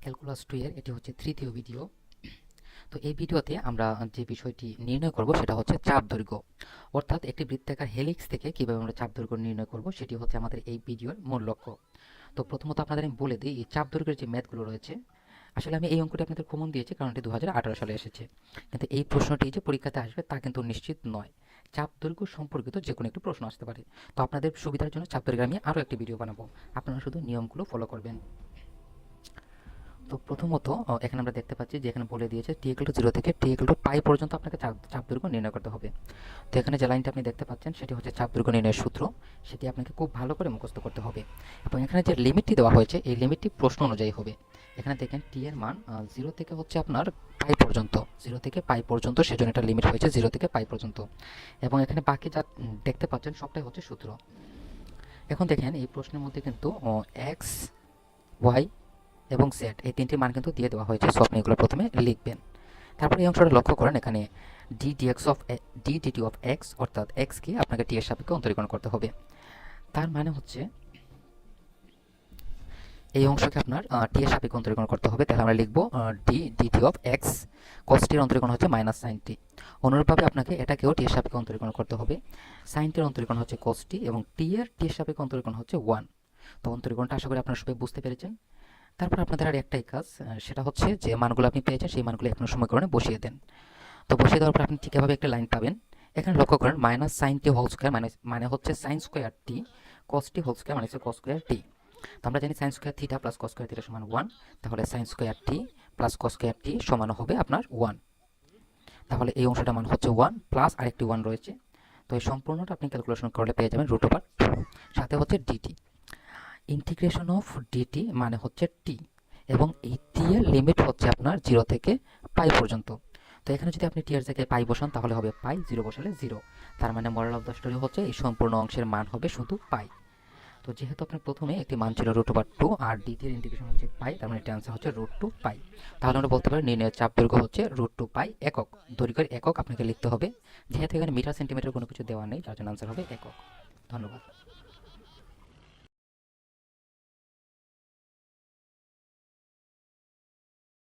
Calculus 2 এর এটি হচ্ছে তৃতীয় ভিডিও। তো এই ভিডিওতে আমরা যে বিষয়টি নির্ণয় করব সেটা হচ্ছে চাপ দৈর্ঘ্য, অর্থাৎ একটি বৃত্তাকার হেলিক্স থেকে কিভাবে আমরা চাপ দৈর্ঘ্য নির্ণয় করব সেটি হচ্ছে আমাদের এই ভিডিওর মূল লক্ষ্য। তো প্রথমত আপনাদের আমি বলে দিই, এই চাপ দৈর্ঘ্যের যে ম্যাথগুলো রয়েছে, আসলে আমি এই অঙ্কটি আপনাদের কমন দিয়েছি কারণ এটি 2018 সালে এসেছে, কিন্তু এই প্রশ্নটি যে পরীক্ষাতে আসবে তা কিন্তু নিশ্চিত নয়। চাপ দৈর্ঘ্য সম্পর্কিত যে কোনো একটি প্রশ্ন আসতে পারে। তো আপনাদের সুবিধার জন্য চাপ দৈর্ঘ্যে আমি আরও একটি ভিডিও বানাবো, আপনারা শুধু নিয়মগুলো ফলো করবেন। তো প্রথমত এখানে আমরা দেখতে পাচ্ছি যে এখানে বলে দিয়েছে t=0 থেকে t=π পর্যন্ত আপনাকে চাপ দৈর্ঘ্য নির্ণয় করতে হবে। তো এখানে যে লাইনটা আপনি দেখতে পাচ্ছেন সেটি হচ্ছে চাপ দৈর্ঘ্য নির্ণয়ের সূত্র, সেটি আপনাকে খুব ভালো করে মুখস্থ করতে হবে। এবং এখানে যে লিমিটটি দেওয়া হয়েছে এই লিমিটটি প্রশ্ন অনুযায়ী হবে। এখানে দেখেন টি এর মান 0 থেকে হচ্ছে আপনার পাই পর্যন্ত, 0 থেকে পাই পর্যন্ত, সেজন্য এটা লিমিট হয়েছে 0 থেকে পাই পর্যন্ত। এবং এখানে বাকি যা দেখতে পাচ্ছেন সবটাই হচ্ছে সূত্র। এখন দেখেন এই প্রশ্নের মধ্যে কিন্তু এক্স, ওয়াই এবং জেড এই তিনটি মান কিন্তু দিয়ে দেওয়া হয়েছে, সো আপনি এগুলো প্রথমে লিখবেন। তারপরে এই অংশটা লক্ষ্য করেন, এখানে ডি ডিটি অফ এক্স, অর্থাৎ এক্সকে আপনাকে টি এর সাপেক্ষে অন্তরীকরণ করতে হবে। তার মানে হচ্ছে এই অংশকে আপনার টি এর সাপেক্ষে অন্তরীকরণ করতে হবে। তাহলে আমরা লিখব ডি ডিটি অফ এক্স কস টির অন্তরীকরণ হচ্ছে মাইনাস সাইন টি। অনুরূপভাবে আপনাকে এটাকেও টি এর সাপেক্ষে অন্তরীকরণ করতে হবে। সাইন টির অন্তরীকরণ হচ্ছে কস টি এবং টি এর সাপেক্ষে অন্তরীকরণ হচ্ছে 1। তো অন্তরীকরণটা আশা করি আপনারা সবাই বুঝতে পেরেছেন। তারপর আপনাদের আর একটাই কাজ, সেটা হচ্ছে যে মানগুলো আপনি পেয়েছেন সেই মানগুলো এখন সমীকরণে বসিয়ে দেন। তো বসিয়ে দেওয়ার পর আপনি ঠিক এভাবে একটা লাইন পাবেন। এখানে লক্ষ্য করেন মাইনাস সাইন টি হোল স্কোয়ার মানে হচ্ছে সাইন স্কোয়ার টি, কস টি হোল স্কোয়ার মানে হচ্ছে কস স্কোয়ার টি। তো আমরা জানি sine square theta plus cos square theta সমান 1, তাহলে সাইন স্কোয়ার টি প্লাস কস স্কোয়ার টি সমান হবে আপনার 1। তাহলে এই অংশটা মান হচ্ছে 1 প্লাস আরেকটি 1 রয়েছে। তো এই সম্পূর্ণটা আপনি ক্যালকুলেশন করলে পেয়ে যাবেন √2 সাথে হচ্ছে ডিটি। ইন্টিগ্রেশন অফ ডিটি মানে হচ্ছে টি, এবং এই টি এর লিমিট হচ্ছে আপনার 0 থেকে পাই পর্যন্ত। তো এখানে যদি আপনি টি এর জায়গায় পাই বসান তাহলে হবে পাই, 0 বসালে 0। তার মানে মোরাল অফ দ্য স্টোরি হচ্ছে এই সম্পূর্ণ অংশের মান হবে শুধু পাই। তো যেহেতু আপনার প্রথমে একটি মান ছিল √2 আর ডিটি এর ইন্টিগ্রেশন হচ্ছে পাই, তার মানে এটার আনসার হচ্ছে √2 পাই। তাহলে আমরা বলতে পারি নির্ণয়ের চাপ দৈর্ঘ্য হচ্ছে √2 পাই একক। দৈর্ঘ্যের একক আপনাকে লিখতে হবে, যেহেতু এখানে মিটার সেন্টিমিটার কোনো কিছু দেওয়া নেই, যার জন্য আনসার হবে একক। ধন্যবাদ।